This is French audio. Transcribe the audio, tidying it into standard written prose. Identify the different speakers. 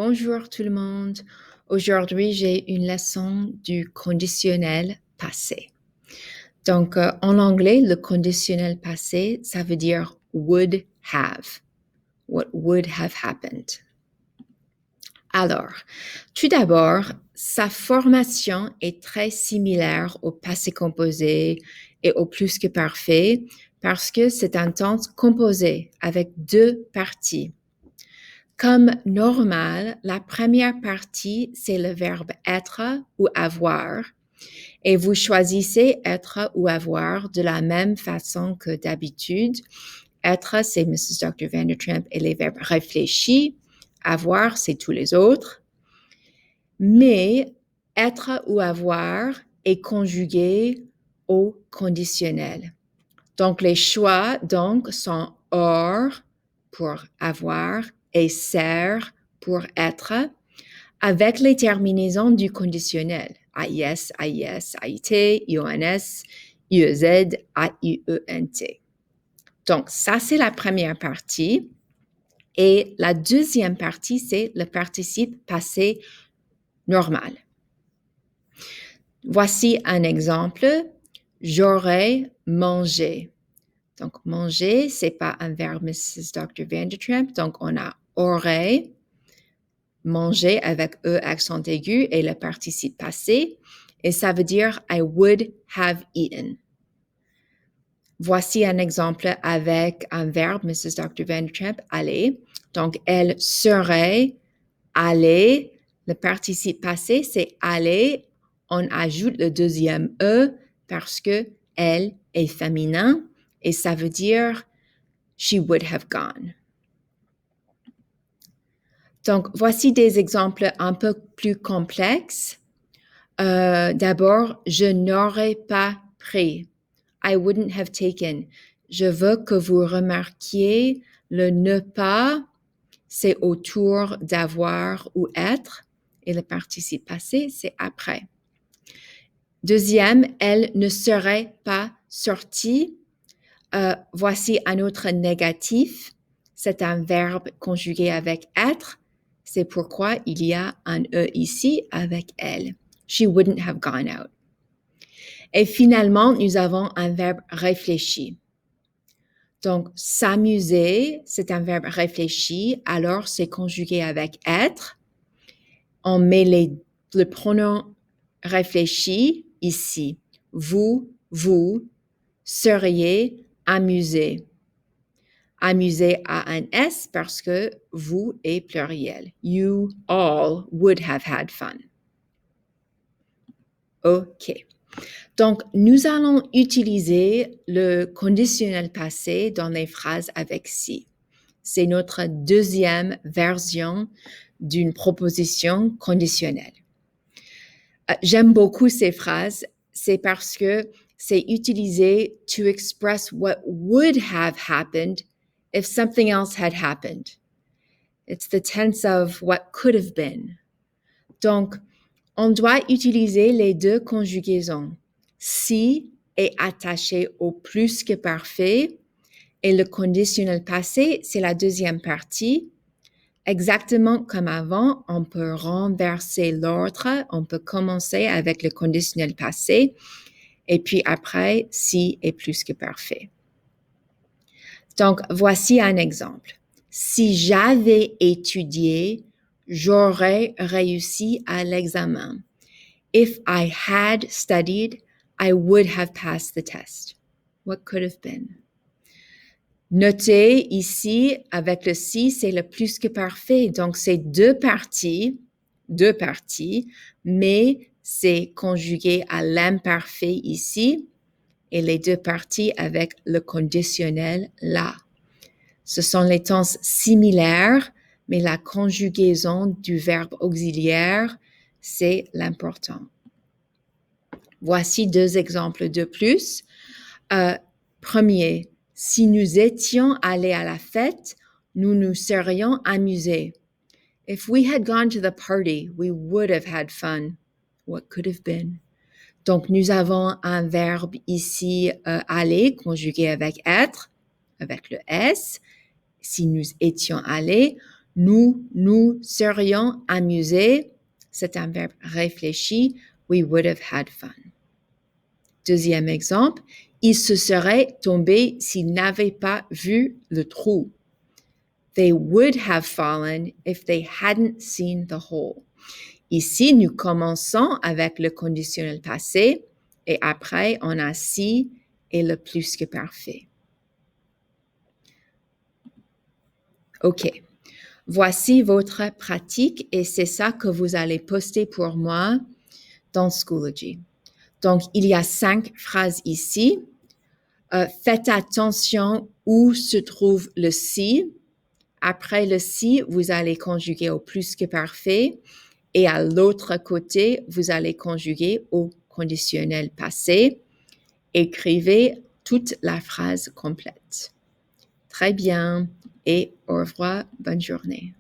Speaker 1: Bonjour tout le monde. Aujourd'hui, j'ai une leçon du conditionnel passé. Donc, en anglais, le conditionnel passé, ça veut dire would have. What would have happened. Alors, tout d'abord, sa formation est très similaire au passé composé et au plus que parfait parce que c'est un temps composé avec deux parties. Comme normal, la première partie, c'est le verbe être ou avoir. Et vous choisissez être ou avoir de la même façon que d'habitude. Être, c'est Mrs. Dr. Vandertramp et les verbes réfléchis. Avoir, c'est tous les autres. Mais être ou avoir est conjugué au conditionnel. Donc, les choix, sont or pour avoir et ser pour être avec les terminaisons du conditionnel. AIS, AIS, AIT, IONS, IEZ, AIENT. Donc, ça, c'est la première partie. Et la deuxième partie, c'est le participe passé normal. Voici un exemple. J'aurais mangé. Donc, manger, c'est pas un verbe Mrs. Dr. Vandertramp. Donc, on a aurait, manger avec E accent aigu et le participe passé. Et ça veut dire I would have eaten. Voici un exemple avec un verbe Mrs. Dr. Vandertramp, aller. Donc, elle serait allée. Le participe passé, c'est aller. On ajoute le deuxième E parce que elle est féminin. Et ça veut dire she would have gone. Donc, voici des exemples un peu plus complexes. D'abord, je n'aurais pas pris. I wouldn't have taken. Je veux que vous remarquiez le ne pas, c'est autour d'avoir ou être, et le participe passé, c'est après. Deuxième, elle ne serait pas sortie. Voici un autre négatif. C'est un verbe conjugué avec être. C'est pourquoi il y a un E ici avec elle. She wouldn't have gone out. Et finalement, nous avons un verbe réfléchi. Donc, s'amuser, c'est un verbe réfléchi, alors c'est conjugué avec être. On met le pronom réfléchi ici. Vous seriez amusé. Amusé a un S parce que vous est pluriel. You all would have had fun. OK. Donc, nous allons utiliser le conditionnel passé dans les phrases avec si. C'est notre deuxième version d'une proposition conditionnelle. J'aime beaucoup ces phrases, c'est parce que c'est utilisé to express what would have happened if something else had happened. It's the tense of what could have been. Donc, on doit utiliser les deux conjugaisons. Si est attaché au plus que parfait et le conditionnel passé, c'est la deuxième partie. Exactement comme avant, on peut renverser l'ordre. On peut commencer avec le conditionnel passé et puis après, si est plus que parfait. Donc, voici un exemple. Si j'avais étudié, j'aurais réussi à l'examen. If I had studied, I would have passed the test. What could have been? Notez ici, avec le si, c'est le plus que parfait. Donc, c'est deux parties, mais c'est conjugué à l'imparfait ici et les deux parties avec le conditionnel là. Ce sont les temps similaires, mais la conjugaison du verbe auxiliaire, c'est l'important. Voici deux exemples de plus. Premier, si nous étions allés à la fête, nous nous serions amusés. If we had gone to the party, we would have had fun. What could have been? Donc, nous avons un verbe ici, aller, conjugué avec être, avec le S. Si nous étions allés, nous serions amusés. C'est un verbe réfléchi. We would have had fun. Deuxième exemple, il se serait tombé s'il n'avait pas vu le trou. They would have fallen if they hadn't seen the hole. Ici, nous commençons avec le conditionnel passé et après, on a si et le plus que parfait. OK. Voici votre pratique et c'est ça que vous allez poster pour moi dans Schoology. Donc, il y a 5 phrases ici. Faites attention où se trouve le si. Après le si, vous allez conjuguer au plus que parfait. Et à l'autre côté, vous allez conjuguer au conditionnel passé. Écrivez toute la phrase complète. Très bien et au revoir, bonne journée.